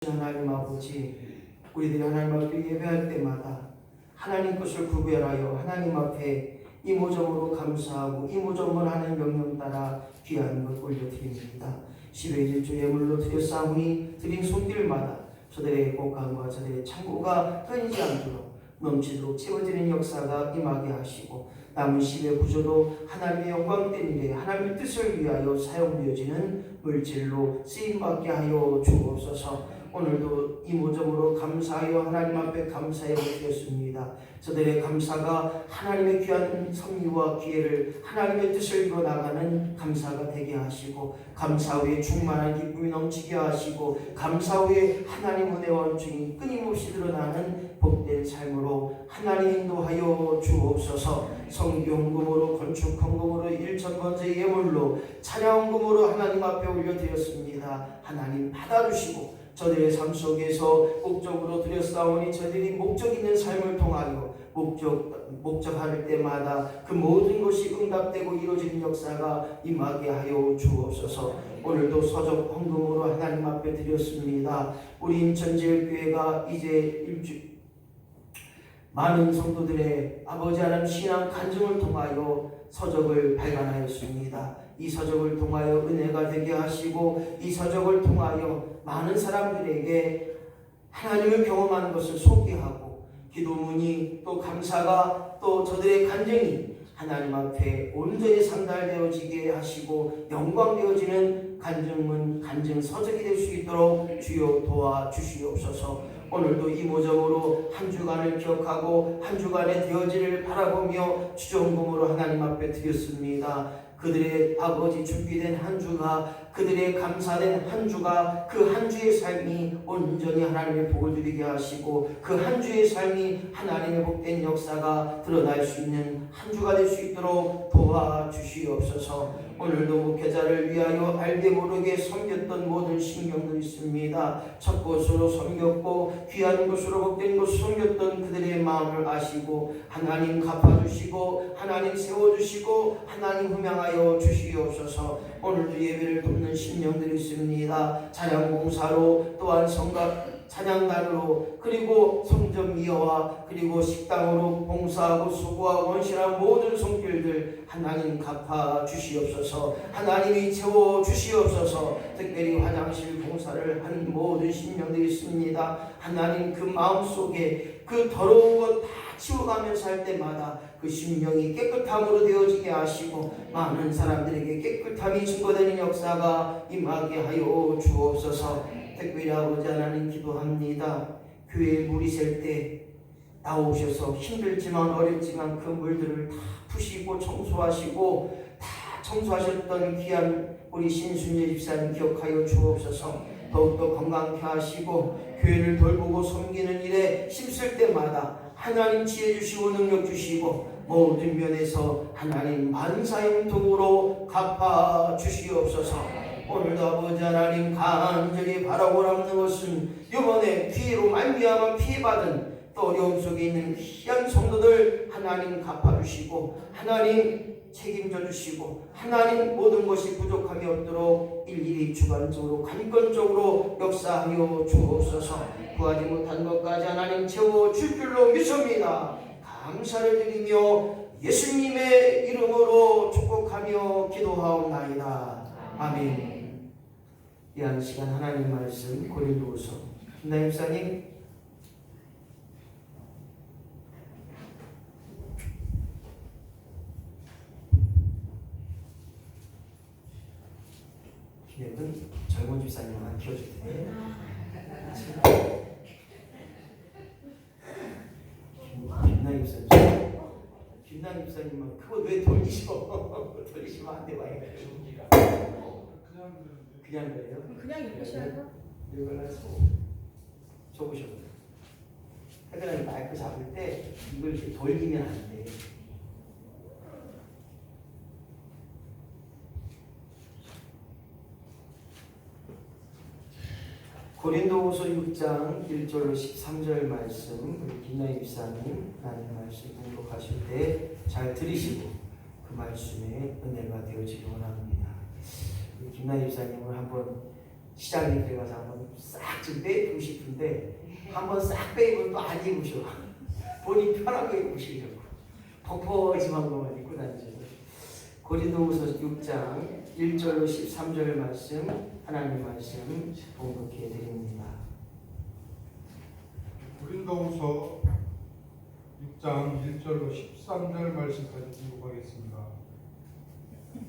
하나님 아버지, 우리들이 하나님 앞에 예배할 때마다 하나님 것을 구별하여 하나님 앞에 이모저모로 감사하고 이모저모로 하나님 명령 따라 귀한 것 올려드립니다. 10회 1주 예물로 드렸사오니 드린 손길마다 저들의 복감과 저들의 창고가 끊이지 않도록 넘치도록 채워지는 역사가 임하게 하시고, 남은 10회 구조도 하나님의 영광 때문에 하나님의 뜻을 위하여 사용되어지는 물질로 쓰임받게 하여 주옵소서. 오늘도 이모저모로 감사하여 하나님 앞에 감사해 드렸습니다. 저들의 감사가 하나님의 귀한 섭리와 기회를 하나님의 뜻을 이루어 나가는 감사가 되게 하시고, 감사 후에 충만한 기쁨이 넘치게 하시고, 감사 후에 하나님 은혜와 은총이 끊임없이 드러나는 복된 삶으로 하나님 인도하여 주옵소서. 성경금으로 건축헌금으로 일천번째 예물로 찬양금으로 하나님 앞에 올려드렸습니다. 하나님 받아주시고 저들의 삶 속에서 목적으로 드렸사오니 저들이 목적 있는 삶을 통하여 목적할 때마다 그 모든 것이 응답되고 이루어지는 역사가 임하게 하여 주옵소서. 오늘도 서적 헌금으로 하나님 앞에 드렸습니다. 우리 인천제일교회가 이제 많은 성도들의 아버지 하나님 신앙 간증을 통하여 서적을 발간하였습니다. 이 서적을 통하여 은혜가 되게 하시고, 이 서적을 통하여 많은 사람들에게 하나님을 경험하는 것을 소개하고, 기도문이 또 감사가 또 저들의 간증이 하나님 앞에 온전히 상달되어지게 하시고 영광되어지는 간증문, 간증 서적이 될 수 있도록 주여 도와주시옵소서. 오늘도 이모저모로 한 주간을 기억하고 한 주간의 되어지를 바라보며 주정금으로 하나님 앞에 드렸습니다. 그들의 아버지 준비된 한 주가, 그들의 감사된 한 주가, 그 한 주의 삶이 온전히 하나님의 복을 누리게 하시고, 그 한 주의 삶이 하나님의 복된 역사가 드러날 수 있는 한 주가 될 수 있도록 도와주시옵소서. 오늘도 목회자를 위하여 알게 모르게 섬겼던 모든 신경들이 있습니다. 첫 곳으로 섬겼고 귀한 곳으로 복된 곳으로 섬겼던 그들의 마음을 아시고 하나님 갚아주시고 하나님 세워주시고 하나님 흠양하여 주시옵소서. 오늘도 예배를 돕는 신령들이 있습니다. 찬양봉사로 또한 성각 찬양단으로 그리고 성전 미화와 그리고 식당으로 봉사하고 수고하고 헌신한 모든 손길들 하나님 갚아 주시옵소서. 하나님이 채워 주시옵소서. 특별히 화장실 봉사를 하는 모든 신령들이 있습니다. 하나님 그 마음속에 그 더러운 것 다 치워가면서 할 때마다 그 심령이 깨끗함으로 되어지게 하시고 많은 사람들에게 깨끗함이 증거되는 역사가 임하게 하여 주옵소서. 특별히 아버지 하나님 기도합니다. 교회에 물이 셀 때 나오셔서 힘들지만 어렵지만 그 물들을 다 푸시고 청소하시고 다 청소하셨던 귀한 우리 신순재 집사님 기억하여 주옵소서. 더욱더 건강케 하시고 교회를 돌보고 섬기는 일에 힘쓸 때마다 하나님 지혜 주시고 능력 주시고 모든 면에서 하나님 만사형통으로 갚아 주시옵소서. 오늘도 아버지 하나님 간절히 바라고 남는 것은 이번에 피해로 말미암아 피해받은 또 어려움 속에 있는 귀한 성도들 하나님 갚아주시고 하나님 책임져 주시고 하나님 모든 것이 부족함이 없도록 일일이 주관적으로 관건적으로 역사하여 주옵소서. 구하지 못한 것까지 하나님 채워줄 줄로 믿습니다. 감사를 드리며 예수님의 이름으로 축복하며 기도하옵나이다. 아멘. 이한 시간 하나님 말씀 고린도후서 김나임 목사님. 기획은 젊은 집사님만 키워줄 텐데 김나임 목사님, 김나임 목사님은 그거 왜 돌리셔? 돌리시면 안 돼. 와요. 그냥 그래요? 그냥 입으셔요? 이걸 해서 적으셔요. 하여간 마이크 잡을 때 이걸 이렇게 돌리면 안 돼. 고린도후서 6장 1절로 13절 말씀, 우리 김나희 집사님 하나님 말씀 공독하실 때 잘 들으시고 그 말씀에 은혜가 되어지기 원합니다. 김나희 집사님을 한번 시장에 들어가서 한번 싹 좀 빼입고 싶은데 한번 싹 빼입으면 또 안 입으셔. 본인 편하게 입으시려고 펑퍼짐한 것만 입고 다니셔서. 고린도후서 6장 1절로 13절 말씀 하나님 말씀 봉독해 드립니다. 고린도후서 6장 1절로 13절 말씀까지 기록하겠습니다.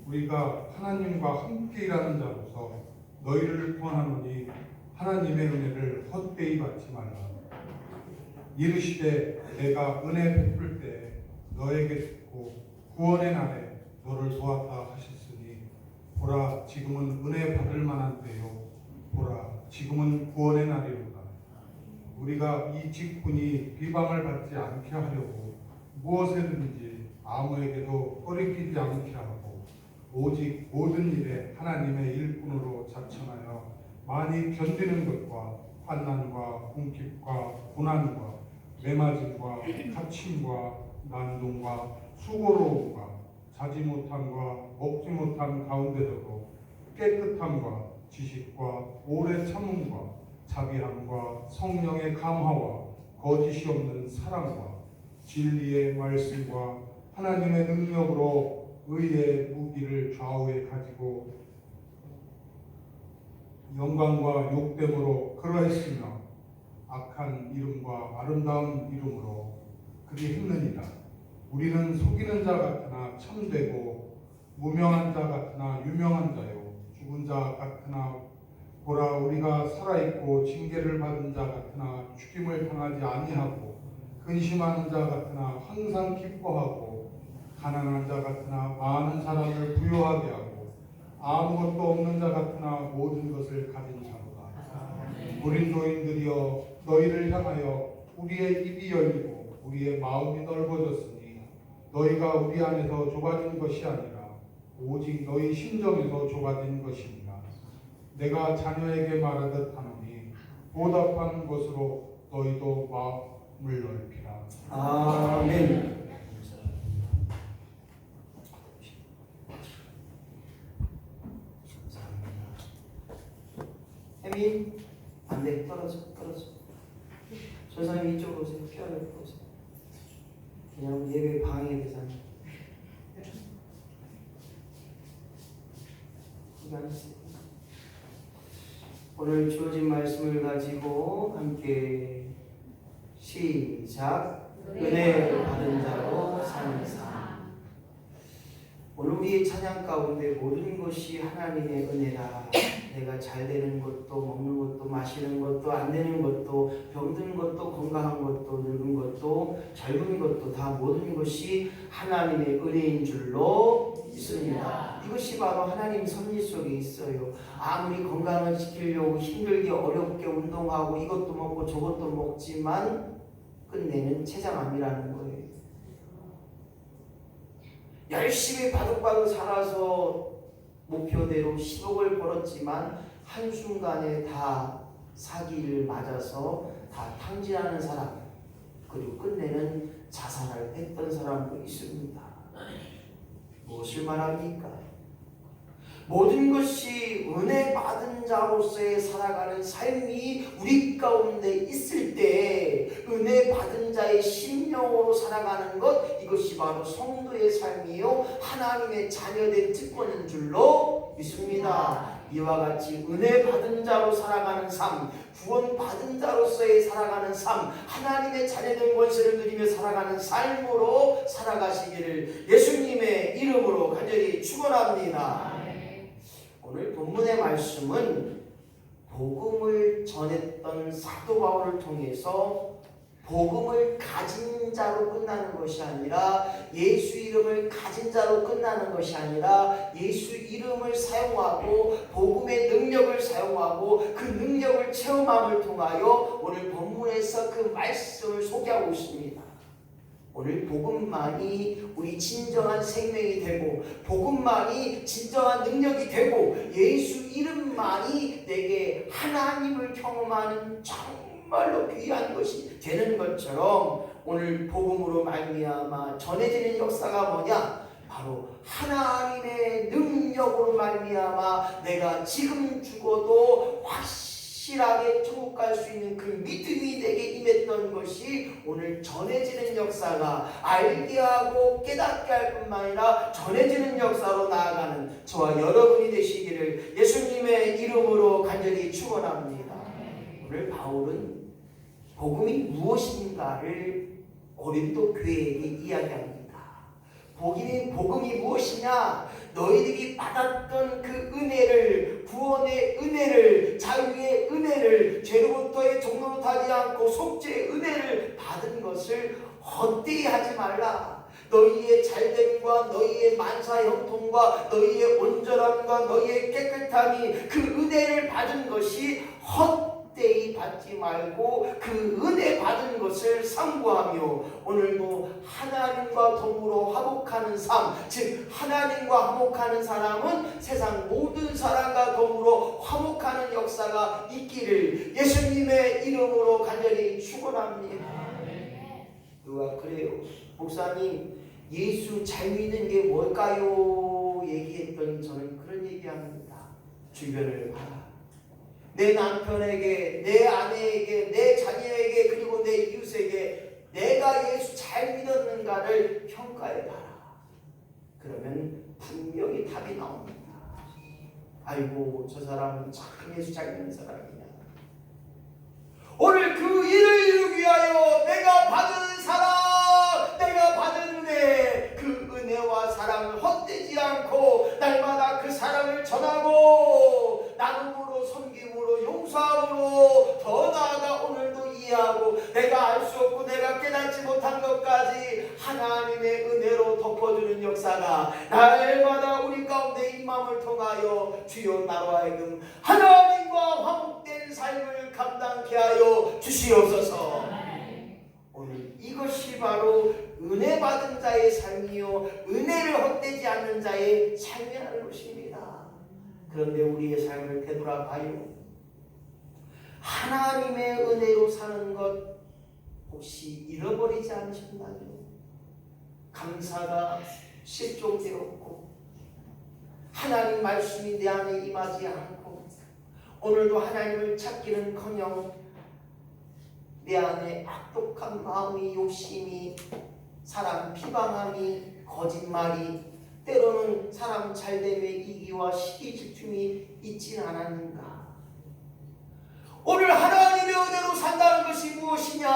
우리가 하나님과 함께 일하는 자로서 너희를 구하노니 하나님의 은혜를 헛되이 받지 말라. 이르시되 내가 은혜 베풀 때 너에게 듣고 구원의 날에 너를 도왔다 하셨으니 보라 지금은 은혜 받을 만한 때요 보라 지금은 구원의 날이로다. 우리가 이 직분이 비방을 받지 않게 하려고 무엇에든지 아무에게도 꺼리끼지 않게 하고 오직 모든 일에 하나님의 일꾼으로 자청하여 많이 견디는 것과 환난과 궁핍과 고난과 매맞음과 갇힘과 난동과 수고로움과 자지 못함과 먹지 못함 가운데서도 깨끗함과 지식과 오래 참음과 자비함과 성령의 감화와 거짓이 없는 사랑과 진리의 말씀과 하나님의 능력으로 의의 무기를 좌우에 가지고 영광과 욕됨으로 그러했으며 악한 이름과 아름다운 이름으로 그리 했느니라. 우리는 속이는 자 같으나 참되고 무명한 자 같으나 유명한 자요 죽은 자 같으나 보라 우리가 살아있고 징계를 받은 자 같으나 죽임을 당하지 아니하고 근심하는 자 같으나 항상 기뻐하고 가난한 자 같으나 많은 사람을 부유하게 하고 아무것도 없는 자 같으나 모든 것을 가진 자로다. 고린도인들이여 너희를 향하여 우리의 입이 열리고 우리의 마음이 넓어졌으니 너희가 우리 안에서 좁아진 것이 아니라 오직 너희 심정에서 좁아진 것입니다. 내가 자녀에게 말하듯 하노니 보답하는 것으로 너희도 마음을 넓히라. 아멘. 혜미 안돼 떨어져. 전사님 이쪽으로 오세요. 뼈를 보세요. 그냥 예배 방해되잖아. 오늘 주어진 말씀을 가지고 함께 시작. 은혜를 받은 자로 사는 삶. 오늘 우리의 찬양 가운데 모든 것이 하나님의 은혜다. 내가 잘 되는 것도 먹는 것도 마시는 것도 안 되는 것도 병든 것도 건강한 것도 늙은 것도 젊은 것도 다 모든 것이 하나님의 은혜인 줄로 믿습니다. 이것이 바로 하나님 섭리 속에 있어요. 아무리 건강을 지키려고 힘들게 어렵게 운동하고 이것도 먹고 저것도 먹지만 끝내는 췌장암이라는 거예요. 열심히 바득바득 살아서 목표대로 10억을 벌었지만 한순간에 다 사기를 맞아서 다 탕진하는 사람, 그리고 끝내는 자살을 했던 사람도 있습니다. 무엇을 말합니까? 모든 것이 은혜 받은 자로서의 살아가는 삶이 우리 가운데 있을 때 은혜 받은 자의 심령으로 살아가는 것, 이것이 바로 성도의 삶이요 하나님의 자녀된 특권인 줄로 믿습니다. 이와 같이 은혜 받은 자로 살아가는 삶, 구원 받은 자로서의 살아가는 삶, 하나님의 자녀된 권세를 누리며 살아가는 삶으로 살아가시기를 예수님의 이름으로 간절히 축원합니다. 오늘 본문의 말씀은 복음을 전했던 사도 바울을 통해서 복음을 가진 자로 끝나는 것이 아니라 예수 이름을 가진 자로 끝나는 것이 아니라 예수 이름을 사용하고 복음의 능력을 사용하고 그 능력을 체험함을 통하여 오늘 본문에서 그 말씀을 소개하고 있습니다. 오늘 복음만이 우리 진정한 생명이 되고 복음만이 진정한 능력이 되고 예수 이름만이 내게 하나님을 경험하는 정말로 귀한 것이 되는 것처럼 오늘 복음으로 말미암아 전해지는 역사가 뭐냐? 바로 하나님의 능력으로 말미암아 내가 지금 죽어도 확실하게 천국 갈 수 있는 그 믿음이 내게 임했던 것이 오늘 전해지는 역사가 알게 하고 깨닫게 할 뿐만 아니라 전해지는 역사로 나아가는 저와 여러분이 되시기를 예수님의 이름으로 간절히 축원합니다. 오늘 바울은 복음이 무엇인가를 고린도 교회에게 이야기합니다. 복음이 무엇이냐? 너희들이 받았던 그 은혜를, 구원의 은혜를, 자유의 은혜를, 죄로부터의 종로로 타지 않고 속죄의 은혜를 받은 것을 헛되이 하지 말라. 너희의 잘됨과 너희의 만사 형통과 너희의 온전함과 너희의 깨끗함이 그 은혜를 받은 것이 헛되이 받지 말고 그 은혜 받은 것을 상고하며 오늘도 하나님과 더불어 화목하는 삶, 즉 하나님과 화목하는 사람은 세상 모든 사람과 더불어 화목하는 역사가 있기를 예수님의 이름으로 간절히 축원합니다. 누가 그래요? 목사님, 예수 잘 믿는 게 뭘까요? 얘기했더니 저는 그런 얘기합니다. 주변을 봐라. 내 남편에게, 내 아내에게, 내 자녀에게, 그리고 내 이웃에게 내가 예수 잘 믿었는가를 평가해봐라. 그러면 분명히 답이 나옵니다. 아이고, 저 사람은 참 예수 잘 믿는 사람이냐. 오늘 그 일을 이루기 위하여 내가 받은 사랑, 내가 받은 은혜, 그 은혜와 사랑을 헛되지 않고 날마다 그 사랑을 전하고 나눔으로, 섬김으로, 용서함으로 더 나아가 오늘도 이해하고 내가 알 수 없고 내가 깨닫지 못한 것까지 하나님의 은혜로 덮어주는 역사가 날마다 우리 가운데 임함을 통하여 주여 나로 하여금 하나님과 화목된 삶을 감당케 하여 주시옵소서. 오늘 이것이 바로 은혜 받은 자의 삶이요 은혜를 헛되지 않는 자의 삶이라는 것입니다. 그런데 우리의 삶을 되돌아봐요. 하나님의 은혜로 사는 것 혹시 잃어버리지 않으셨나요? 감사가 실종되었고 하나님 말씀이 내 안에 임하지 않고 오늘도 하나님을 찾기는커녕 내 안에 악독한 마음이, 욕심이, 사람 비방함이, 거짓말이, 때로는 사람 잘됨의 이기와 시기 집중이 있진 않았는가? 오늘 하나님의 은혜로 산다는 것이 무엇이냐?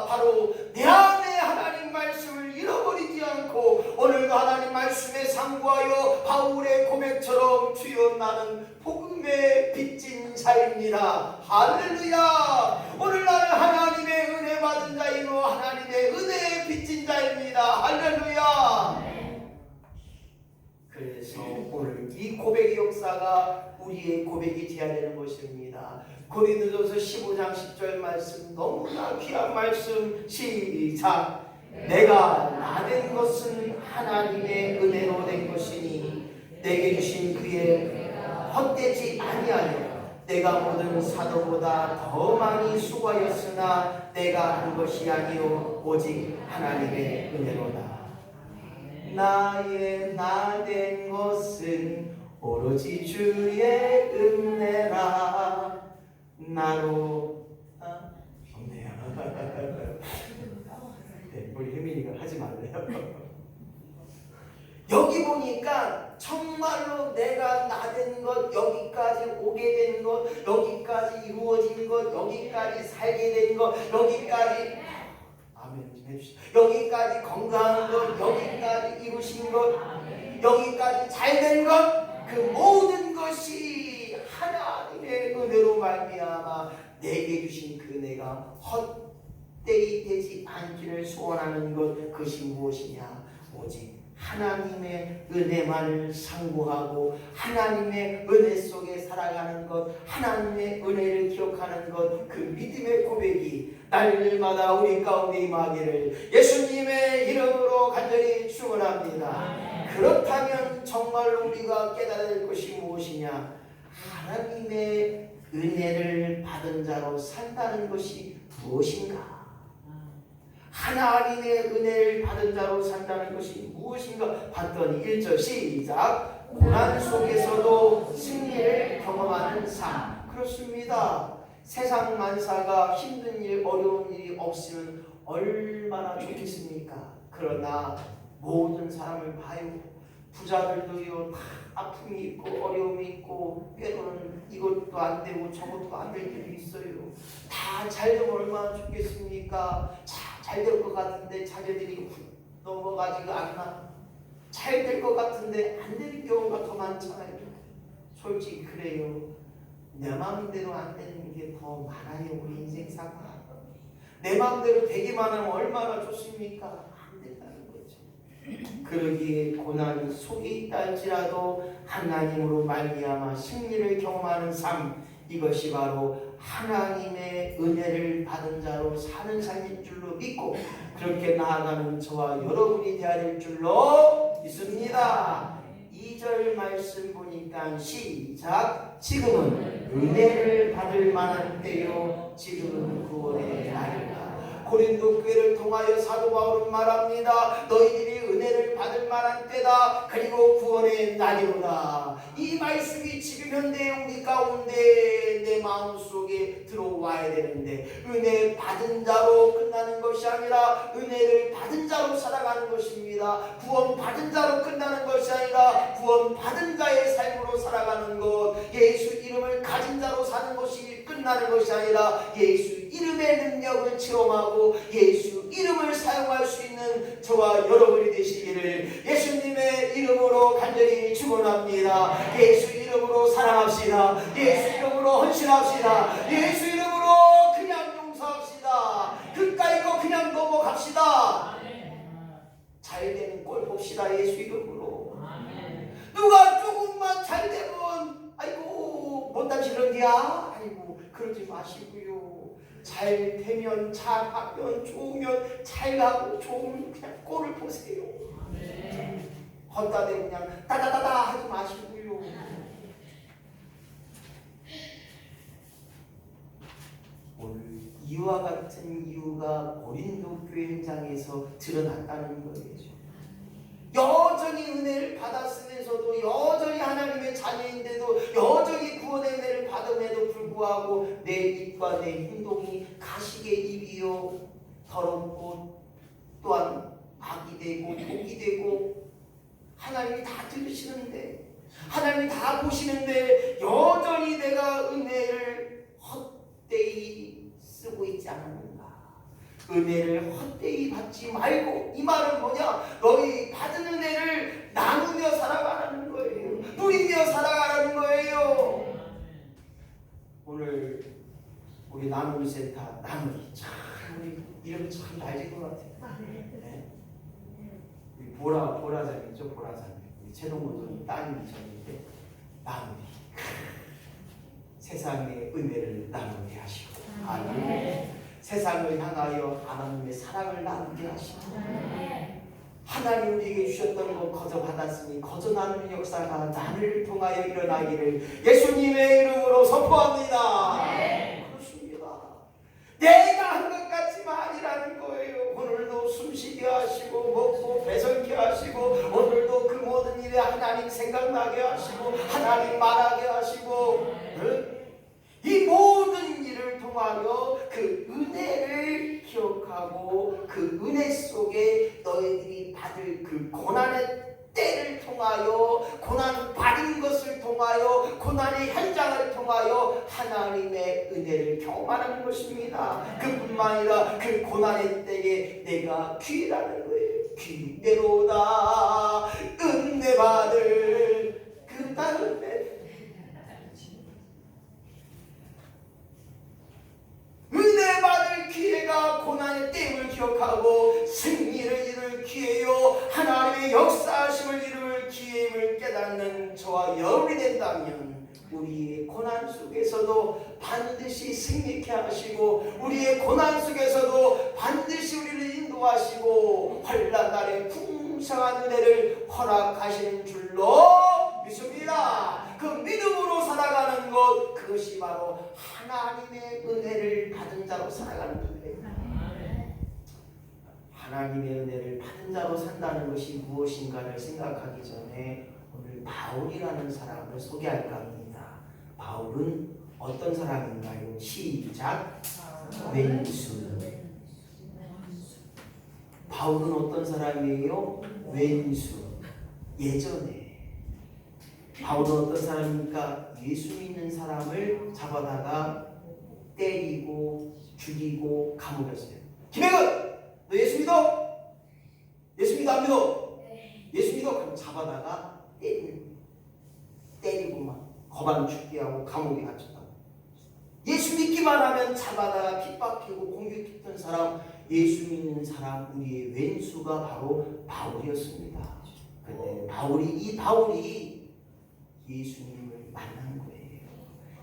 바로 내 안에 하나님 말씀을 잃어버리지 않고 오늘도 하나님 말씀에 상고하여 바울의 고백처럼 주여 나는 복음의 빚진 자입니다. 할렐루야. 오늘 나는 하나님의 은혜 받은 자이고 하나님의 은혜에 빚진 자입니다. 할렐루야. 그래서 오늘 이 고백의 역사가 우리의 고백이 되어야 되는 것입니다. 고린도전서 15장 10절 말씀, 너무나 귀한 말씀. 시작. 내가 나된 것은 하나님의 은혜로 된 것이니 내게 주신 그의 헛되지 아니하여 내가 모든 사도보다 더 많이 수고하였으나 내가 한 것이 아니요 오직 하나님의 은혜로다. 나의 나된 것은 오로지 주의 은혜라. 나로 없네요. 네, 우리 혜민이가 하지 말래요. 여기 보니까 정말로 내가 나된 것, 여기까지 오게 된 것, 여기까지 이루어진 것, 여기까지 살게 된 것, 여기까지 아멘 좀 해주시죠. 여기까지 건강한 것, 여기까지 이루신 것, 여기까지 잘된 것, 그 모든 것이 하나님의 은혜로 말미암아 내게 주신 그 은혜가 헛되이 되지 않기를 소원하는 것, 그것이 무엇이냐? 오직 하나님의 은혜만을 상고하고 하나님의 은혜 속에 살아가는 것, 하나님의 은혜를 기억하는 것, 그 믿음의 고백이 날마다 우리 가운데 임하기를 예수님의 이름으로 간절히 축원합니다. 그렇다면 정말로 우리가 깨달아야 될 것이 무엇이냐? 하나님의 은혜를 받은 자로 산다는 것이 무엇인가? 하나님의 은혜를 받은 자로 산다는 것이 무엇인가 봤더니 1절 시작. 고난 속에서도 승리를 경험하는 삶. 그렇습니다. 세상 만사가 힘든 일, 어려운 일이 없으면 얼마나 좋겠습니까? 그러나 모든 사람을 봐요. 부자들도요, 다 아픔이 있고 어려움이 있고 때로는 이것도 안 되고 저것도 안 될 때도 있어요. 다 잘 되면 얼마나 좋겠습니까? 잘 될 것 같은데 자녀들이 넘어가지가 않나? 잘 될 것 같은데 안 되는 경우가 더 많잖아요. 솔직히 그래요. 내 마음대로 안 되는 게 더 많아요. 우리 인생사가. 내 마음대로 되기만 하면 얼마나 좋습니까? 안 된다는 거죠. 그러기에 고난 속에 있다 할지라도 하나님으로 말미암아 승리를 경험하는 삶, 이것이 바로 하나님의 은혜를 받은 자로 사는 삶인 줄로 믿고 그렇게 나아가는 저와 여러분이 되어야 될 줄로 믿습니다. 2절 말씀 보니까 시작. 지금은 은혜를 받을 만한 때요, 지금은 구원의 날이다. 고린도 교회를 통하여 사도 바울은 말합니다. 너희들이 은혜를 받을 만한 때다. 그리고 구원의 날이로다. 이 말씀이 지금 현대 우리 가운데 내 마음속에 들어와야 되는데, 은혜 받은 자로 끝나는 것이 아니라 은혜를 받은 자로 살아가는 것입니다. 구원 받은 자로 끝나는 것이 아니라 구원 받은 자의 삶으로 살아가는 것, 예수 이름을 가진 자로 사는 것이 끝나는 것이 아니라 예수 이름의 능력을 체험하고 예수 이름을 사용할 수 있는 저와 여러분이 되시기를 예수님의 이름으로 간절히 축원합니다. 예수 이름으로 사랑합시다. 예수 이름으로 헌신합시다. 예수 이름으로 그냥 용서합시다. 그까이 거 그냥 넘어갑시다. 잘 되는 꼴 봅시다. 예수 이름으로. 누가 조금만 잘 되면 아이고 못다시 그런디야, 아이고 그러지 마시고요. 잘 되면, 잘하면, 좋으면 잘 가고 좋으면 그냥 꼴을 보세요. 헛다 대고 그냥 따다다다 하지 마시고요. 오늘 이와 같은 이유가 고린도 교회 현장에서 드러났다는 거예요. 여전히 은혜를 받았으면서도, 여전히 하나님의 자녀인데도, 여전히 구원의 은혜를 받음에도 불구하고 내 입과 내 행동이 가시의 입이요 더럽고 또한 악이 되고 독이 되고, 하나님이 다 들으시는데, 하나님이 다 보시는데 여전히 내가 은혜를 헛되이 쓰고 있지 않았는가? 은혜를 헛되이 받지 말고, 이 말은 뭐냐? 너희 받은 은혜를 나누며 살아가라는 거예요. 누리며 살아가라는 거예요. 오늘 우리 나누기 센터, 나누기 참 우리 이름 참 잘 지은 것 같아요. 네. 우리 보라장이죠. 보라장. 우리 최동문 따님이셨는데, 나누기 세상의 은혜를 나누게 하시고, 아멘. 세상을 향하여 하나님의 사랑을 나누게 하시고, 하나님 우리에게 주셨던 것 거저 받았으니 거저 나누는 역사가 나를 통하여 일어나기를 예수님의 이름으로 선포합니다. 그렇습니다. 내가 한 것 같지만 아니라는 거예요. 오늘도 숨쉬게 하시고 먹고 배설케 하시고, 오늘도 그 모든 일에 하나님 생각나게 하시고 하나님 말하게 하시고, 이 모든 일을 통하여 그 은혜를 기억하고 그 은혜 속에 너희들이 받을 그 고난의 때를 통하여, 고난 받은 것을 통하여, 고난의 현장을 통하여 하나님의 은혜를 경험하는 것입니다. 그뿐만 아니라 그 고난의 때에 내가 귀라는 거예요. 귀대로다 은혜 받을 그 다음에 은혜 받을 기회가 고난의 때임을 기억하고 승리를 이룰 기회요, 하나님의 역사하심을 이룰 기회임을 깨닫는 저와 여러분이 된다면, 우리의 고난 속에서도 반드시 승리케 하시고, 우리의 고난 속에서도 반드시 우리를 인도하시고 환난 날에 풍성한 은혜를 허락하시는 줄로 믿습니다. 그 믿음으로 살아가는 것, 그것이 바로 하나님의 은혜를 받은 자로 살아가는 거예요. 하나님의 은혜를 받은 자로 산다는 것이 무엇인가를 생각하기 전에 오늘 바울이라는 사람을 소개할까 합니다. 바울은 어떤 사람인가요? 시작. 왼수. 바울은 어떤 사람이에요? 왼수. 예전에 바울은 어떤 사람입니까? 예수 믿는 사람을 잡아다가 때리고 죽이고 감옥에 였어요. 김혜근! 너 예수 믿어? 예수 믿어 안 믿어? 예수 믿어? 그럼 잡아다가 때리고 막 거반 죽게 하고 감옥에 갇혔다고. 예수 믿기만 하면 잡아다가 핍박하고 공격했던 사람, 예수 믿는 사람, 우리의 왼수가 바로 바울이었습니다. 근데 바울이 예수님을 만난 거예요.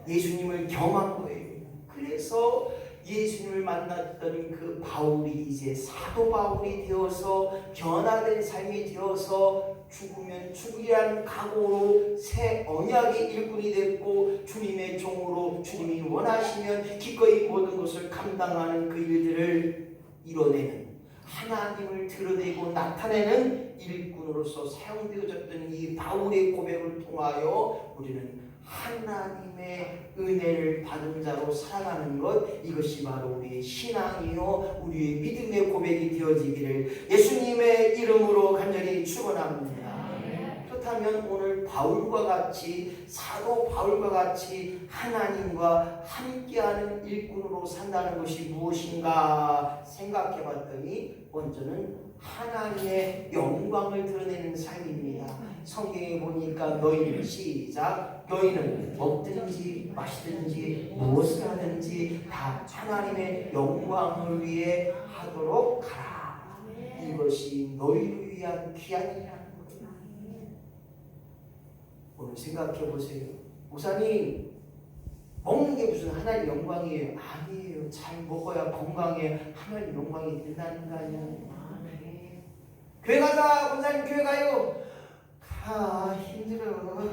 예수님을 경험한 거예요. 그래서 예수님을 만났던 그 바울이 이제 사도 바울이 되어서 변화된 삶이 되어서 죽으면 죽으리라는 각오로 새 언약의 일꾼이 됐고 주님의 종으로 주님이 원하시면 기꺼이 모든 것을 감당하는 그 일들을 이뤄내는 하나님을 드러내고 나타내는 일꾼으로서 사용되어졌던 이 바울의 고백을 통하여 우리는 하나님의 은혜를 받은 자로 살아가는 것, 이것이 바로 우리의 신앙이요 우리의 믿음의 고백이 되어지기를 예수님의 이름으로 간절히 축원합니다. 그렇다면 오늘 바울과 같이 사도 바울과 같이 하나님과 함께하는 일꾼으로 산다는 것이 무엇인가 생각해 봤더니 먼저는 하나님의 영광을 드러내는 삶입니다. 성경에 보니까 너희는 시작 너희는 먹든지 마시든지 무엇을 하든지 다 하나님의 영광을 위해 하도록 하라. 이것이 너희를 위한 귀한 일이라는 거예요. 오늘 생각해 보세요. 목사님 먹는 게 무슨 하나님 영광이에요? 아니에요. 잘 먹어야 건강해 하나님 영광이 된다는 거 아니에요. 교회 가자. 권사님 교회 가요. 힘들어.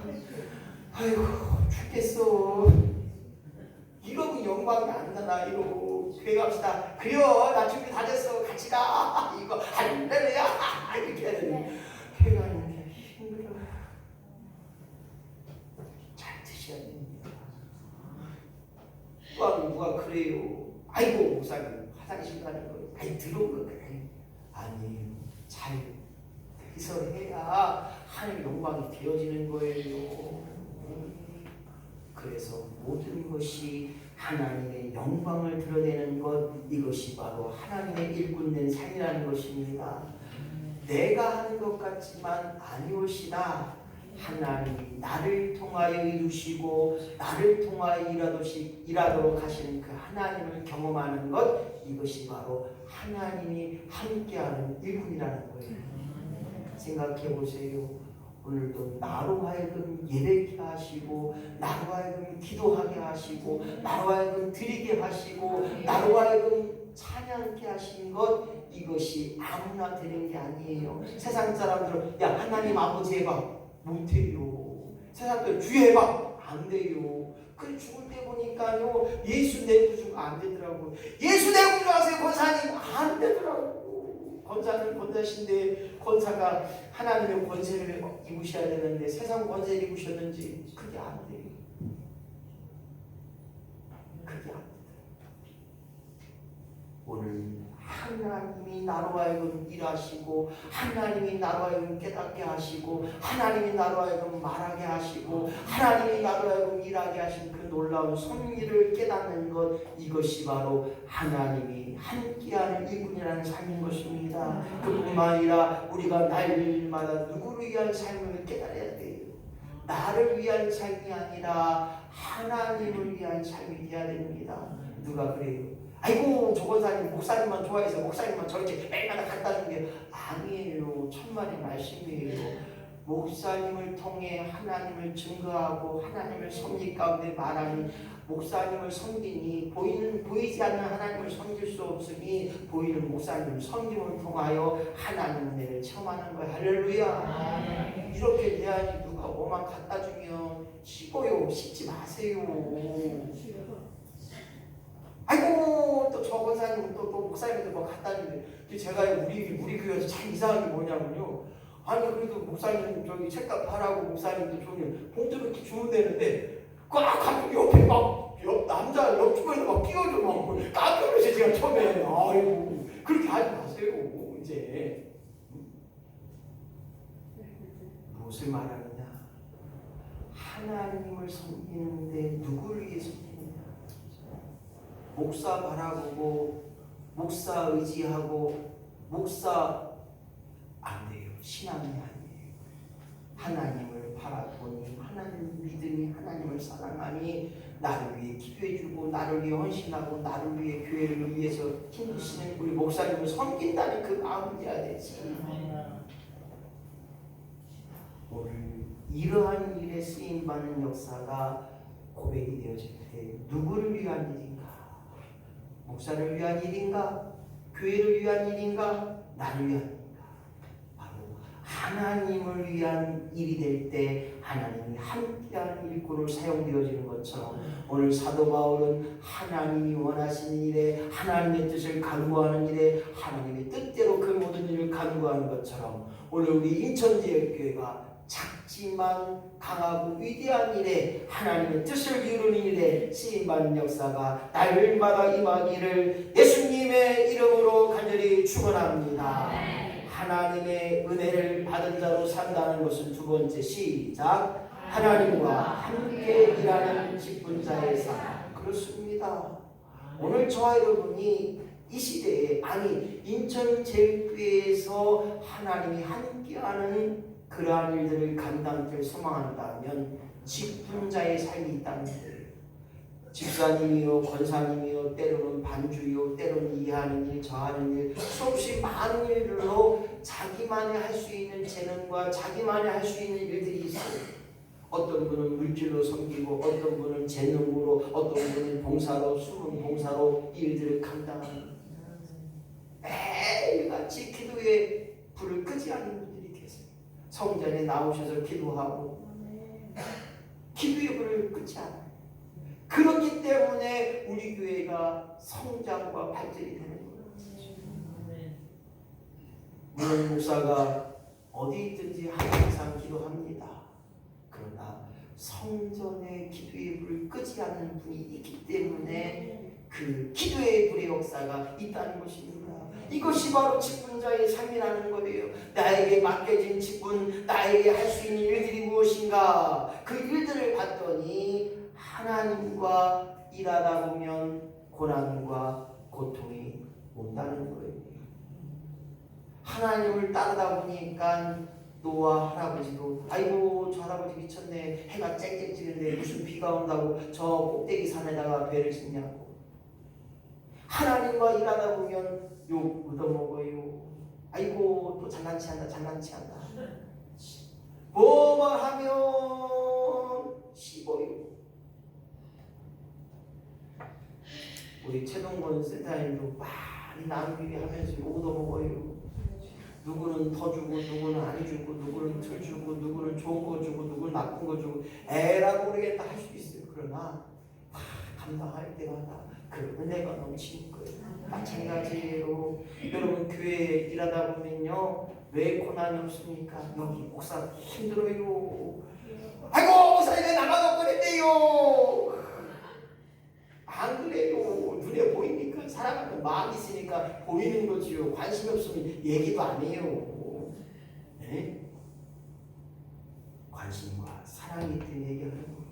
아이고 죽겠어. 이러고 영광이 안 나나. 이러고 교회 갑시다. 그래요 나 준비 다 됐어 같이 가. 이거 할렐루야 이렇게 하더니 교회 가는 게 힘들어. 잘 드셔야 됩니다. 누가 그래요. 아이고 목사님 화장실 가는 거 아니 들어오고 그래. 아니에요. 잘 해야 하나님 영광이 되어지는 거예요. 그래서 모든 것이 하나님의 영광을 드러내는 것, 이것이 바로 하나님의 일꾼된 삶이라는 것입니다. 내가 하는 것 같지만 아니오시다. 하나님이 나를 통하여 이루시고 나를 통하여 일하도록 하시는 그 하나님을 경험하는 것, 이것이 바로 하나님이 함께하는 일꾼이라는 거예요. 생각해 보세요. 오늘도 나로 하여금 예배케 하시고 나로 하여금 기도하게 하시고 나로 하여금 드리게 하시고 나로 하여금 찬양케 하신 것, 이것이 아무나 되는 게 아니에요. 세상 사람들은 야 하나님 아버지 해봐 못해요. 세상들 주 해봐 안 돼요. 그 죽을 때 보니까요 예수 내 구주가 안 되더라고요. 예수 내 구주 하세요 권사님 안 되더라고요. 권사는 권사신데 권사가 하나님의 권세를 입으셔야 되는데 세상 권세를 입으셨는지 그게 안 돼요. 그게 안 돼요. 오늘 하나님이 나로 하여금 일하시고 하나님이 나로 하여금 깨닫게 하시고 하나님이 나로 하여금 말하게 하시고 하나님이 나로 하여금 일하게 하신 그 놀라운 섭리를 깨닫는 것, 이것이 바로 하나님이 함께하는 일꾼이라는 삶인 것입니다. 그뿐만 아니라 우리가 날마다 누구를 위한 삶을 깨달아야 돼요. 나를 위한 삶이 아니라 하나님을 위한 삶이 되어야 됩니다. 누가 그래요? 아이고 저 권사님 목사님만 좋아해서 목사님만 저렇게 매일마다 갖다 준 게 아니에요. 천만의 말씀이에요. 목사님을 통해 하나님을 증거하고 하나님을 섭리 가운데 말하니 목사님을 섬기니 보이지 않는 하나님을 섬길 수 없으니 보이는 목사님을 섬김을 통하여 하나님 은혜를 체험하는 거예요. 할렐루야. 이렇게 돼야지. 누가 뭐만 갖다 주면 씹어요. 씹지 마세요. 아이고 또 저 권사님 또 목사님들 뭐 갖다주는데 제가 우리 교회에서 참 이상한 게 뭐냐면요. 아니 그래도 목사님 저기 책값 하라고 목사님들 저기 봉투 이렇게 주면 되는데 꽉 가지고 옆에 막 남자 옆 주변에 막 끼워줘 막 깜짝 놀랐어요 제가 처음에. 아이고 그렇게 하지 마세요 이제. 무엇을 말하느냐? 하나님을 섬기는데 누구를 위해 섬기느냐? 목사 바라보고 목사 의지하고 목사 안 돼요. 신앙이 아니에요. 하나님을 바라보니 하나님 믿으니 하나님을 사랑하니 나를 위해 기도해주고 나를 위해 헌신하고 나를 위해 교회를 위해서 힘쓰시는 우리 목사님을 섬긴다는 그 마음이어야 되지. 오늘 이러한 일에 쓰임받는 역사가 고백이 되어질 때 누구를 위한 일인가? 목사를 위한 일인가? 교회를 위한 일인가? 나를 위한 일인가? 바로 하나님을 위한 일이 될 때 하나님이 함께하는 일꾼으로 사용되어지는 것처럼 오늘 사도 바울은 하나님이 원하시는 일에 하나님의 뜻을 간구하는 일에 하나님의 뜻대로 그 모든 일을 간구하는 것처럼 오늘 우리 인천지역교회가 작지만 강하고 위대한 일에 하나님의 뜻을 이루는 일에 쓰임받는 역사가 날마다 임하기를 예수님의 이름으로 간절히 축원합니다. 하나님의 은혜를 받은 자로 산다는 것은 두 번째 시작. 하나님과 함께 일하는 기쁜 자의 삶. 그렇습니다. 오늘 저와 여러분이 이 시대에 아니 인천제일교회에서 하나님이 함께하는 그러한 일들을 감당될 소망한다면 직분자의 삶이 있다는 거예요. 집사님이요 권사님이요 때로는 반주요 때로는 이해하는 일 저하는 일 수없이 많은 일들로 자기만이 할 수 있는 재능과 자기만이 할 수 있는 일들이 있어요. 어떤 분은 물질로 섬기고 어떤 분은 재능으로 어떤 분은 봉사로 숨은 봉사로 일들을 감당하는 매일같이 기도에 불을 끄지 않는 분들이 계세요. 성전에 나오셔서 기도하고 기도의 불을 끄지 않아요. 그렇기 때문에 우리 교회가 성장과 발전이 되는 거예요. 물론 목사가 어디 있든지 항상 기도합니다. 그러나 성전에 기도의 불을 끄지 않는 분이 있기 때문에 그 기도의 불의 역사가 있다는 것입니다. 이것이 바로 직분자의 삶이라는 거예요. 나에게 맡겨진 직분, 나에게 할 수 있는 일들이 무엇인가? 그 일들을 봤더니 하나님과 일하다 보면 고난과 고통이 온다는 거예요. 하나님을 따르다 보니까 노아 할아버지도 아이고 저 할아버지 미쳤네. 해가 쨍쨍 찌는데 무슨 비가 온다고 저 꼭대기 산에다가 배를 짓냐고. 하나님과 일하다 보면 욕 얻어먹어요. 아이고 또 장난치 한다. 뭐만 하면 씹어요. 우리 최동건 센터장님도 많이 나누기 하면서 욕 얻어먹어요. 누구는 더 주고 누구는 안 주고 누구는 틀 주고 누구는 좋은 거 주고 누구는 나쁜 거 주고 에라고 모르겠다 할 수도 있어요. 그러나 감당할 때마다 그 은혜가 넘치는 거예요. 마찬가지로 여러분 교회에 일하다 보면요 왜 고난이 없습니까? 여기 목사 힘들어요. 아이고 목사님 왜 나만 갖고 그랬대요. 안 그래요. 눈에 보이니까 사랑하는 마음이 있으니까 보이는 거지요. 관심이 없으면 얘기도 안 해요. 네? 관심과 사랑이 있든 얘기하는 거예요.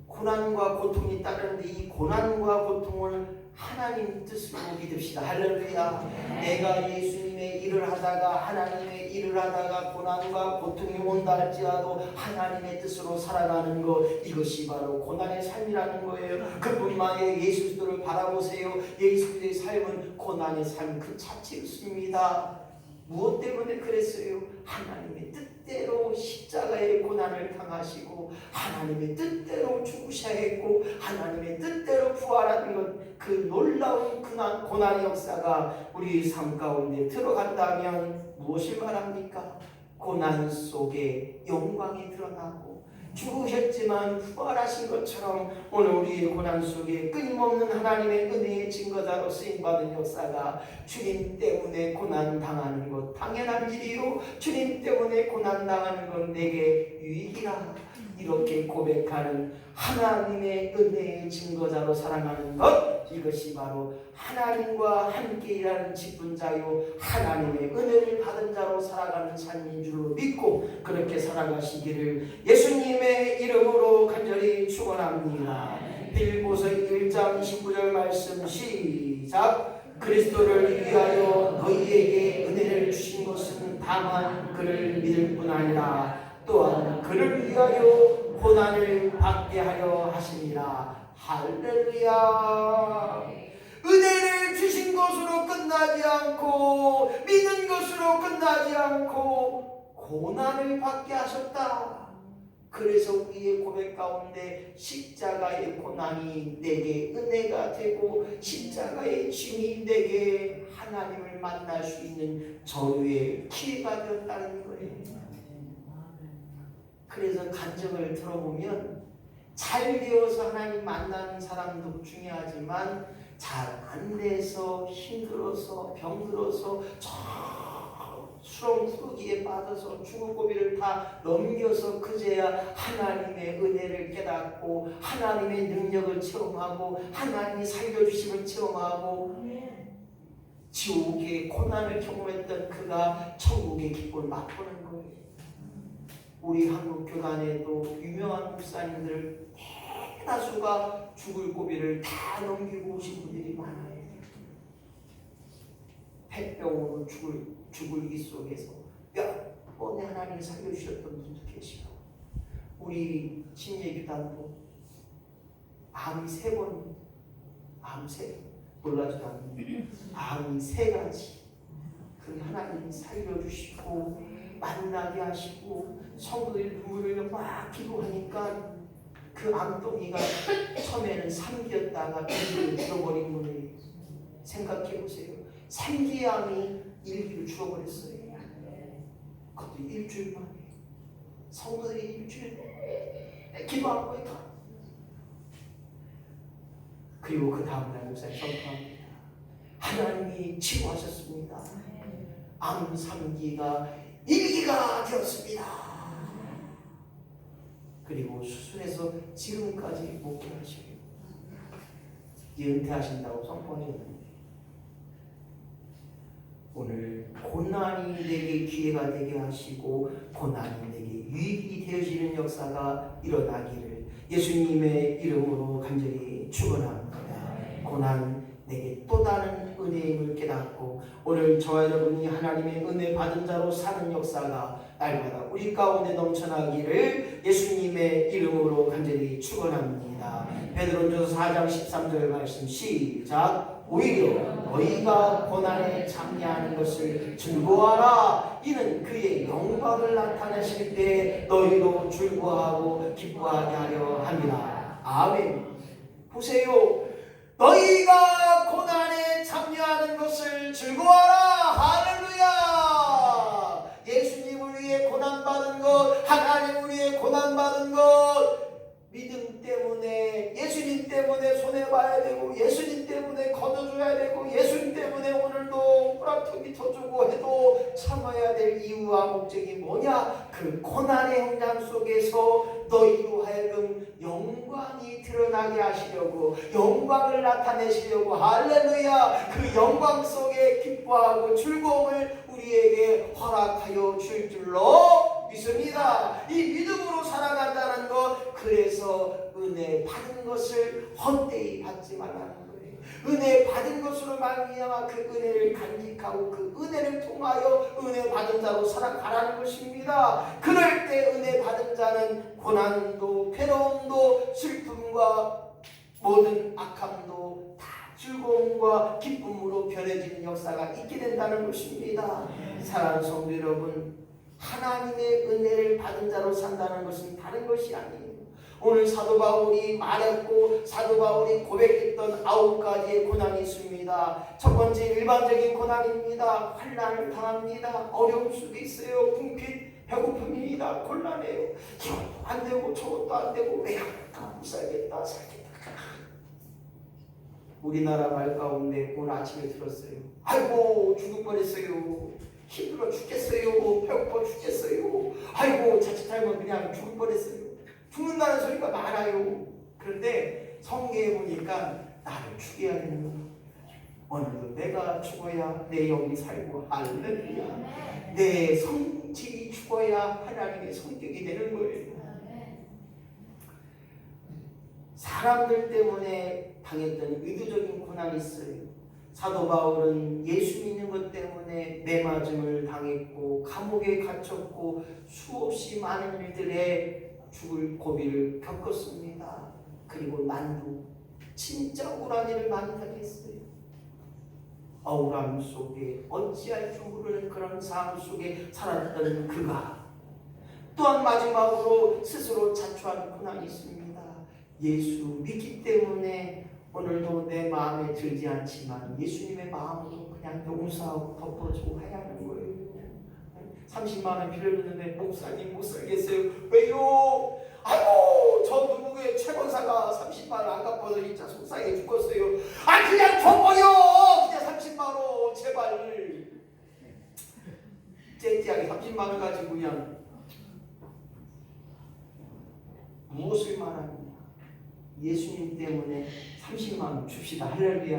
고난과 고통이 따르는데 이 고난과 고통을 하나님 뜻으로 믿읍시다. 할렐루야. 내가 예수님의 일을 하다가 하나님의 일을 하다가 고난과 고통이 온다 할지라도 하나님의 뜻으로 살아가는 것 이것이 바로 고난의 삶이라는 거예요. 그뿐만 아니라 예수 그리스도를 바라보세요. 예수 그리스도의 삶은 고난의 삶 그 자체였습니다. 무엇 때문에 그랬어요? 하나님의 뜻대로 십자가의 고난을 당하시고 하나님의 뜻대로 죽으셔야 했고 하나님의 뜻대로 부활하는 것 그 놀라운 고난의 역사가 우리 삶 가운데 들어간다면 무엇을 말합니까? 고난 속에 영광이 드러나고 죽으셨지만 부활하신 것처럼 오늘 우리의 고난 속에 끊임없는 하나님의 은혜의 증거자로 쓰임받은 역사가 주님 때문에 고난 당하는 것 당연한 일이요, 주님 때문에 고난 당하는 건 내게 유익이라, 이렇게 고백하는 하나님의 은혜의 증거자로 살아가는 것, 이것이 바로 하나님과 함께 일하는 직분자요 하나님의 은혜를 받은 자로 살아가는 삶인 줄로 믿고 그렇게 살아가시기를 예수님의 이름으로 간절히 축원합니다. 빌보서 1장 19절 말씀 시작. 그리스도를 위하여 너희에게 은혜를 주신 것은 다만 그를 믿을 뿐 아니라 또한 그를 위하여 고난을 받게 하려 하시니라. 할렐루야. 은혜를 주신 것으로 끝나지 않고 믿는 것으로 끝나지 않고 고난을 받게 하셨다. 그래서 우리의 고백 가운데 십자가의 고난이 내게 은혜가 되고 십자가의 짐이 내게 하나님을 만날 수 있는 저유의 기회가 되었다는 거예요. 그래서 간증을 들어보면 잘 되어서 하나님 만나는 사람도 중요하지만 잘 안 돼서 힘들어서 병들어서 수렁 후기에 빠져서 죽을 고비를 다 넘겨서 그제야 하나님의 은혜를 깨닫고 하나님의 능력을 체험하고 하나님이 살려주심을 체험하고 지옥의 고난을 경험했던 그가 천국의 기쁨을 맛보는 거예요. 우리 한국 교단에도 유명한 목사님들 대다수가 죽을 고비를 다 넘기고 오신 분들이 많아요. 폐병으로 죽을 이 속에서 몇 번에 하나님이 살려주셨던 분도 계시고, 우리 진예교단도 93번 놀라지도 않는 93가지 그 하나님이 살려주시고 만나게 하시고 성도들 눈물을 막 기도하니까 그 암덩이가 처음에는 3기였다가 1기로 줄어버린 분을 생각해보세요. 3기의 암이 1기로 줄어버렸어요. 그것도 일주일 만에. 성도들이 일주일 기도한 거예요. 그리고 그 다음날 목사님 선포합니다. 하나님이 치유하셨습니다. 암 3기가 1기가 되었습니다. 그리고 수술해서 지금까지 목회하시고 은퇴하신다고 선포하셨는데, 오늘 고난이 내게 기회가 되게 하시고 고난이 내게 유익이 되어지는 역사가 일어나기를 예수님의 이름으로 간절히 축원합니다. 고난 내게 또 다른 은혜임을 깨닫고 오늘 저와 여러분이 하나님의 은혜 받은 자로 사는 역사가 날마다 우리 가운데 넘쳐나기를 예수님의 이름으로 간절히 축원합니다. 베드로전서 4장 13절 말씀 시작. 오히려 너희가 고난에 참여하는 것을 즐거워하라. 이는 그의 영광을 나타내실 때 너희도 즐거워하고 기뻐하게 하려 합니다. 아멘. 보세요. 너희가 고난에 참여하는 것을 즐거워하라. 할렐루야. 예수님을 위해 고난받은 것, 하나님을 위해 고난받은 것, 믿음 때문에 예수님 때문에 손해봐야 되고 예수님 때문에 거둬줘야 되고 예수님 때문에 오늘도 뿌락통이 터주고 해도 참아야 될 이유와 목적이 뭐냐? 그 고난의 현장 속에서 너희로 하여금 영광이 드러나게 하시려고, 영광을 나타내시려고, 할렐루야. 그 영광 속에 기뻐하고 즐거움을 우리에게 허락하여 줄 줄로 믿습니다. 이 믿음으로 살아간다는 것, 그래서 은혜 받은 것을 헛되이 받지 말라는 거예요. 은혜 받은 것으로 말미암아 그 은혜를 간직하고 그 은혜를 통하여 은혜 받은 자로 살아가라는 것입니다. 그럴 때 은혜 받은 자는 고난도 괴로움도 슬픔과 모든 악함도 다 즐거움과 기쁨으로 변해지는 역사가 있게 된다는 것입니다. 사랑하는 성도 여러분, 하나님의 은혜를 받은 자로 산다는 것은 다른 것이 아니에요. 오늘 사도 바울이 말했고 사도 바울이 고백했던 9가지의 고난이 있습니다. 첫 번째 일반적인 고난입니다. 환난을 당합니다. 어려움 속에 있어요. 궁핍, 배고픔이다, 곤란해요. 이것도 안 되고 저것도 안 되고 왜 못 살겠다. 우리나라 말 가운데 오늘 아침에 들었어요. 아이고 죽을 뻔했어요. 힘들어 죽겠어요. 배고파 죽겠어요. 아이고 자칫하면 그냥 죽을 뻔했어요. 죽는다는 소리가 많아요. 그런데 성경에 보니까 나를 죽여야 되는 거야. 오늘도 내가 죽어야 내 영이 살고, 할렐루야. 내 성질이 죽어야 하나님의 성격이 되는 거예요. 사람들 때문에 당했던 의도적인 고난이 있어요. 사도 바울은 예수 믿는 것 때문에 매맞음을 당했고 감옥에 갇혔고 수없이 많은 일들에 죽을 고비를 겪었습니다. 그리고 난도 진짜 억울한 일을 많이 당했어요. 억울함 속에 어찌할 줄 모르는 그런 삶 속에 살았던 그가 또한 마지막으로 스스로 자초한 고난이 있습니다. 예수 믿기 때문에 오늘도 내 마음에 들지 않지만 예수님의 마음으로 그냥 용서하고 덮어주고 해야 하는 거예요. 30만 원 빌려줬는데 목사님 못 살겠어요. 왜요? 아이고 저 누구의 최권사가 30만 원 안 갚아서 진짜 속상해 죽겠어요. 아 그냥 줘버려. 그냥 30만 원 제발. 째째하게 30만 원 가지고 그냥 무엇을 말하느냐. 예수님 때문에 30만 원 줍시다. 할렐루야.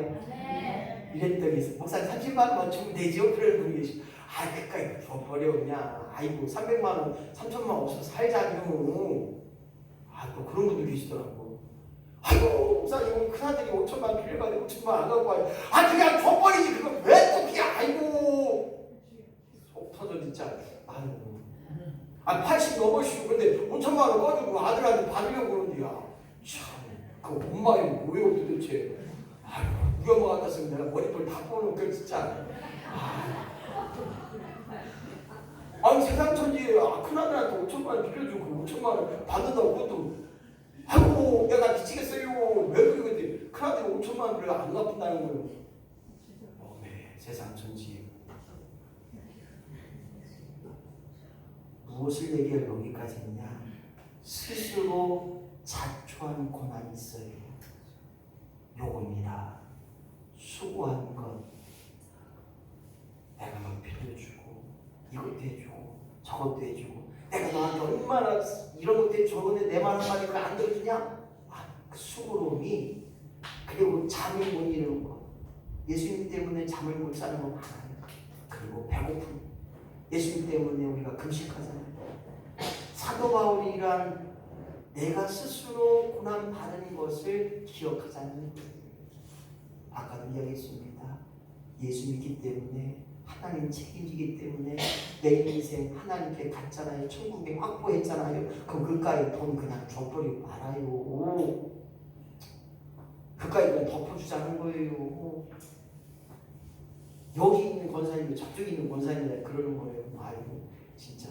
이랬더니 목사님 30만 원만 주면 되죠? 그런 분이 계시고 아 그까이 줘버려 그냥. 아이고 300만 원 3천만 원 없어서 살자뇨. 아 또 그런 분들 계시더라고. 아이고 목사님 큰아들이 5천만 원 빌려가지고 5천만 원 안 갖고 와요. 아 그냥 줘버리지 그거 왜 또 그냥. 아이고 속 터져 진짜. 아이고 아 80 넘으시고 근데 5천만 원 꺼주고 아들한테 받으려고 그러는데야. 참 그 엄마이 뭐예요 도대체. 아이고 우리 엄마 같았으면 내가 머리털 다 뽑아놓고 진짜. 아니 세상 천지에 큰아들한테 5천만 원 빌려주고 5천만 원 받는다고 그것도 아이고 내가 미치겠어요. 왜 그래. 근데 큰아들이 5천만 원을 안 갚는다는 거예요. 네 세상 천지에 무엇을 얘기할 여기까지 했냐. 스스로 자초한 고난이 있어요. 요겁니다. 수고한 것 내가 막 빌려주고 이것도 해주고 저것도 해주고 내가 너한테 얼마나 이런 것도 해주고 저건데 내 말 한마디 안 들어주냐. 그 수고로움이. 그리고 잠을 못 이루는 것. 예수님 때문에 잠을 못 자는 거 많아요. 그리고 배고픔. 예수님 때문에 우리가 금식하잖아요. 사도 바울이란 내가 스스로 고난 받은 것을 기억하자는 거예요. 아까도 이야기했습니다. 예수 믿기 때문에 하나님 책임지기 때문에 내 인생 하나님께 갔잖아요. 천국에 확보했잖아요. 그럼 그까이 돈 그냥 줘버리고 말아요. 그까이 돈 덮어주자는 거예요. 여기 있는 권사님이 저쪽에 있는 권사님이 그러는 거예요. 아이고 진짜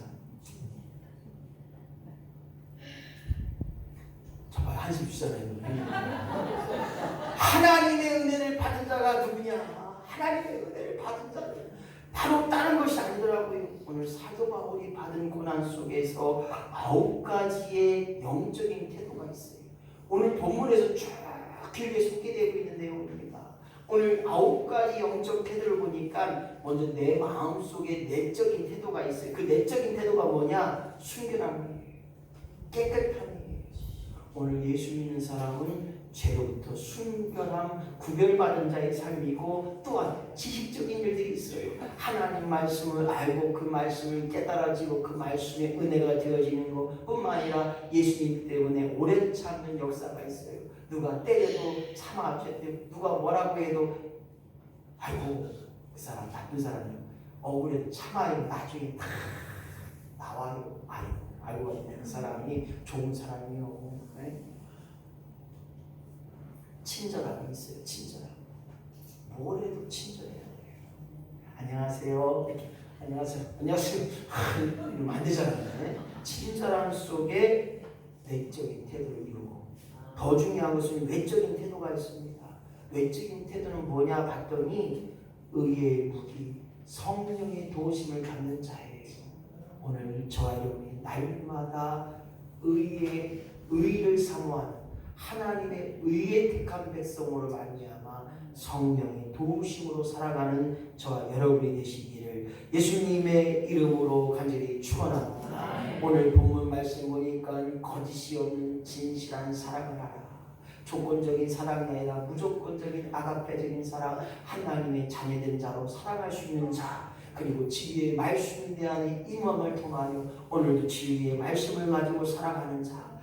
정말 한숨 쉬잖아요. 하나님의 은혜를 받은 자가 누구냐. 하나님의 은혜를 받은 자는 바로 다른 것이 아니더라고요. 오늘 사도 바울이 받은 고난 속에서 9가지의 영적인 태도가 있어요. 오늘 본문에서 쭉 길게 소개되고 있는 내용입니다. 오늘 9가지 영적 태도를 보니까 먼저 내 마음속에 내적인 태도가 있어요. 그 내적인 태도가 뭐냐? 순결함이에요. 깨끗함이에요. 오늘 예수 믿는 사람은 죄로부터 순결함, 구별받은 자의 삶이고 또한 지식적인 일들이 있어요. 하나님 말씀을 알고 그 말씀을 깨달아지고 그 말씀의 은혜가 되어지는 것뿐만 아니라 예수님 때문에 오래 참는 역사가 있어요. 누가 때려도 참아주세요. 누가 뭐라고 해도 아이고 그 사람 나쁜 사람이요. 억울해도 참아요. 나중에 다 나와요. 아이고 그 사람이 좋은 사람이요. 네? 친절함이 있어요. 친절함. 뭘 해도 친절해야 돼요. 안녕하세요. 안녕하세요. 이러면 안 되잖아요. 네? 친절함 속에 내적인 태도를 이루고 더 중요한 것은 외적인 태도가 있습니다. 외적인 태도는 뭐냐 봤더니 의의 무기, 성령의 도우심을 받는 자예요. 오늘 저와 여러분이 날마다 의를 사모하는 하나님의 의에 택한 백성으로 말미암아 성령의 도우심으로 살아가는 저와 여러분이 되시기를 예수님의 이름으로 간절히 축원합니다. 오늘 본문 말씀 보니까 거짓이 없는 진실한 사랑을 하라. 조건적인 사랑이 아니라 무조건적인 아가페적인 사랑, 하나님의 자녀된 자로 사랑할 수 있는 자, 그리고 진리의 말씀에 대한 임함을 통하여 오늘도 진리의 말씀을 가지고 살아가는 자,